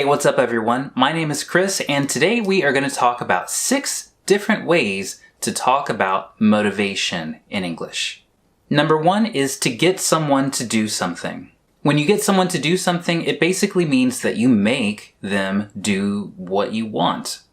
what's up everyone? My name is Chris and today we are going to talk about 6 different ways to talk about motivation in English. Number 1 is to get someone to do something. When you get someone to do something, it basically means that you make them do what you want.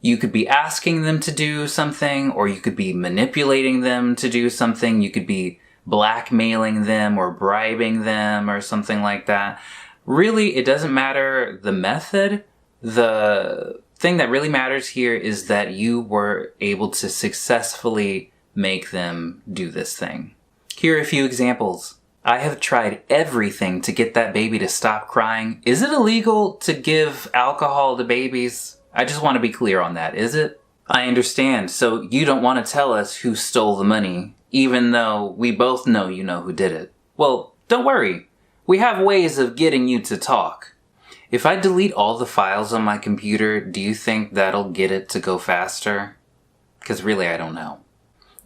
You could be asking them to do something, or you could be manipulating them to do something. You could be blackmailing them or bribing them or something like that. Really, it doesn't matter the method. The thing that really matters here is that you were able to successfully make them do this thing. Here are a few examples. I have tried everything to get that baby to stop crying. Is it illegal to give alcohol to babies? I just want to be clear on that, is it? I understand, so you don't want to tell us who stole the money, even though we both know you know who did it. Well, don't worry. We have ways of getting you to talk. If I delete all the files on my computer, do you think that'll get it to go faster? Because really, I don't know.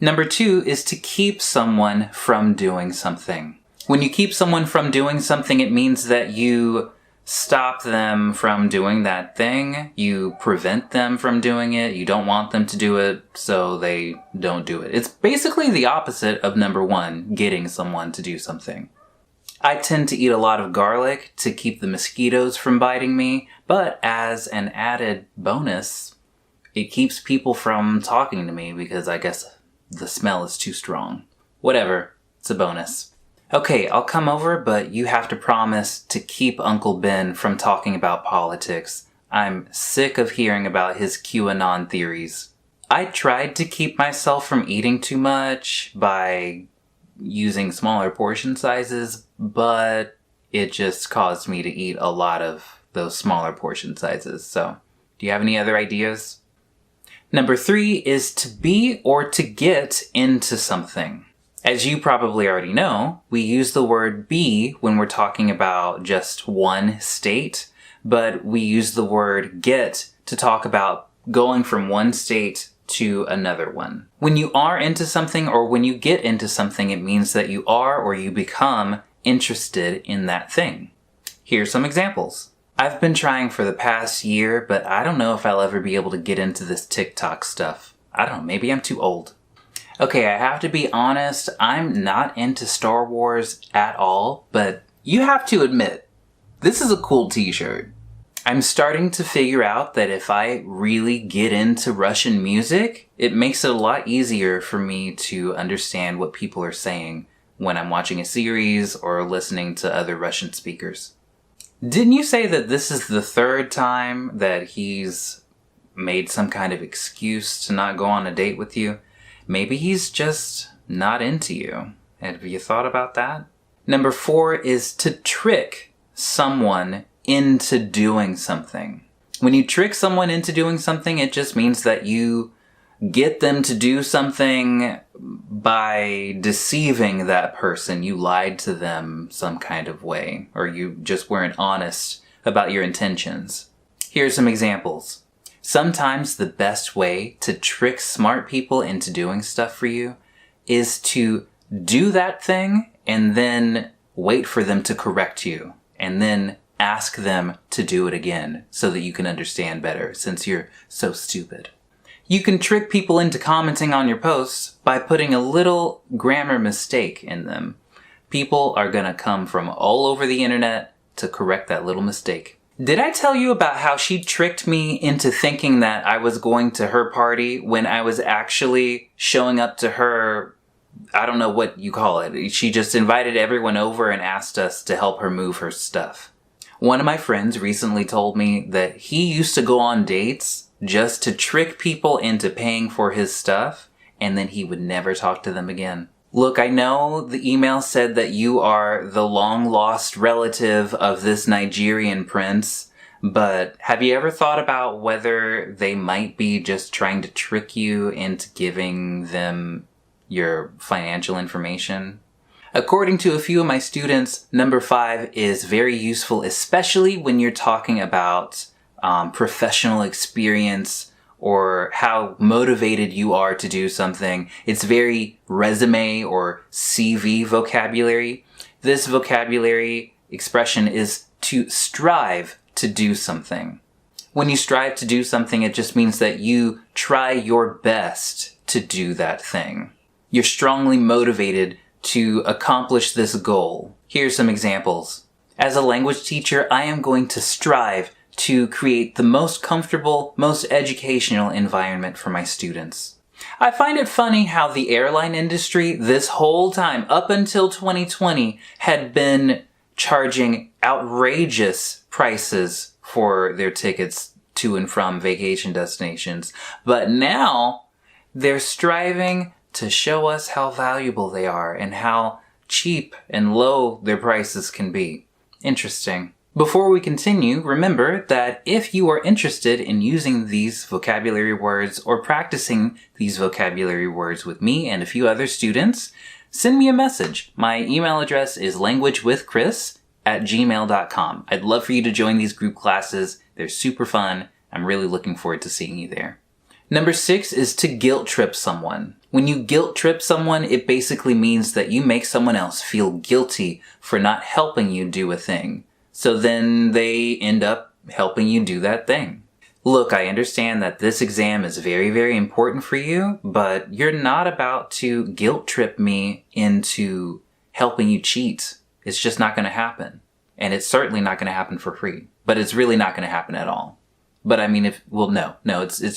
Number 2 is to keep someone from doing something. When you keep someone from doing something, it means that you stop them from doing that thing. You prevent them from doing it. You don't want them to do it, so they don't do it. It's basically the opposite of number 1, getting someone to do something. I tend to eat a lot of garlic to keep the mosquitoes from biting me, but as an added bonus, it keeps people from talking to me because I guess the smell is too strong. Whatever, it's a bonus. Okay, I'll come over, but you have to promise to keep Uncle Ben from talking about politics. I'm sick of hearing about his QAnon theories. I tried to keep myself from eating too much by using smaller portion sizes, but it just caused me to eat a lot of those smaller portion sizes. So, do you have any other ideas? Number 3 is to be or to get into something. As you probably already know, we use the word be when we're talking about just one state, but we use the word get to talk about going from one state to another one. When you are into something or when you get into something, it means that you are or you become interested in that thing. Here's some examples. I've been trying for the past year, but I don't know if I'll ever be able to get into this TikTok stuff. I don't know, maybe I'm too old. Okay, I have to be honest, I'm not into Star Wars at all, but you have to admit, this is a cool t-shirt. I'm starting to figure out that if I really get into Russian music, it makes it a lot easier for me to understand what people are saying when I'm watching a series or listening to other Russian speakers. Didn't you say that this is the 3rd time that he's made some kind of excuse to not go on a date with you? Maybe he's just not into you. Have you thought about that? Number 4 is to trick someone into doing something. When you trick someone into doing something, it just means that you get them to do something by deceiving that person. You lied to them some kind of way, or you just weren't honest about your intentions. Here's some examples. Sometimes the best way to trick smart people into doing stuff for you is to do that thing and then wait for them to correct you and then ask them to do it again so that you can understand better since you're so stupid. You can trick people into commenting on your posts by putting a little grammar mistake in them. People are gonna come from all over the internet to correct that little mistake. Did I tell you about how she tricked me into thinking that I was going to her party when I was actually showing up to her, I don't know what you call it. She just invited everyone over and asked us to help her move her stuff. One of my friends recently told me that he used to go on dates just to trick people into paying for his stuff, and then he would never talk to them again. Look, I know the email said that you are the long-lost relative of this Nigerian prince, but have you ever thought about whether they might be just trying to trick you into giving them your financial information? According to a few of my students, number 5 is very useful, especially when you're talking about professional experience or how motivated you are to do something. It's very resume or CV vocabulary. This vocabulary expression is to strive to do something. When you strive to do something, it just means that you try your best to do that thing. You're strongly motivated to accomplish this goal. Here's some examples. As a language teacher, I am going to strive to create the most comfortable, most educational environment for my students. I find it funny how the airline industry this whole time, up until 2020, had been charging outrageous prices for their tickets to and from vacation destinations. But now they're striving to show us how valuable they are and how cheap and low their prices can be. Interesting. Before we continue, remember that if you are interested in using these vocabulary words or practicing these vocabulary words with me and a few other students, send me a message. My email address is languagewithchris@gmail.com. I'd love for you to join these group classes. They're super fun. I'm really looking forward to seeing you there. Number 6 is to guilt trip someone. When you guilt trip someone, it basically means that you make someone else feel guilty for not helping you do a thing. So then they end up helping you do that thing. Look, I understand that this exam is very, very important for you, but you're not about to guilt trip me into helping you cheat. It's just not going to happen. And it's certainly not going to happen for free. But it's really not going to happen at all. But I mean, it's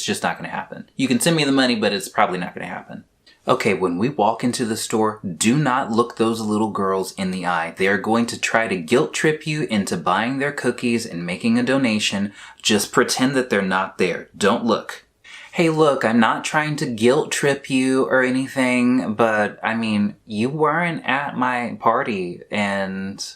just not going to happen. You can send me the money, but it's probably not going to happen. Okay, when we walk into the store, do not look those little girls in the eye. They are going to try to guilt trip you into buying their cookies and making a donation. Just pretend that they're not there. Don't look. Hey, look, I'm not trying to guilt trip you or anything, but I mean, you weren't at my party and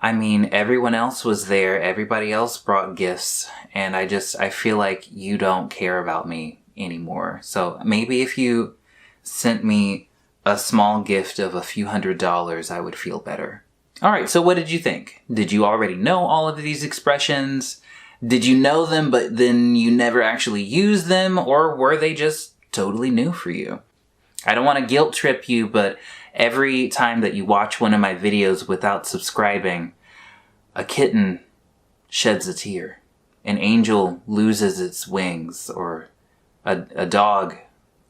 I mean, everyone else was there. Everybody else brought gifts and I feel like you don't care about me anymore. So maybe if you sent me a small gift of a few $100s, I would feel better. All right, so what did you think? Did you already know all of these expressions? Did you know them, but then you never actually used them? Or were they just totally new for you? I don't want to guilt trip you, but every time that you watch one of my videos without subscribing, a kitten sheds a tear. An angel loses its wings, or a dog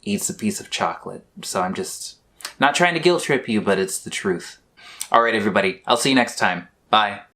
eats a piece of chocolate. So I'm just not trying to guilt trip you, but it's the truth. All right, everybody. I'll see you next time. Bye.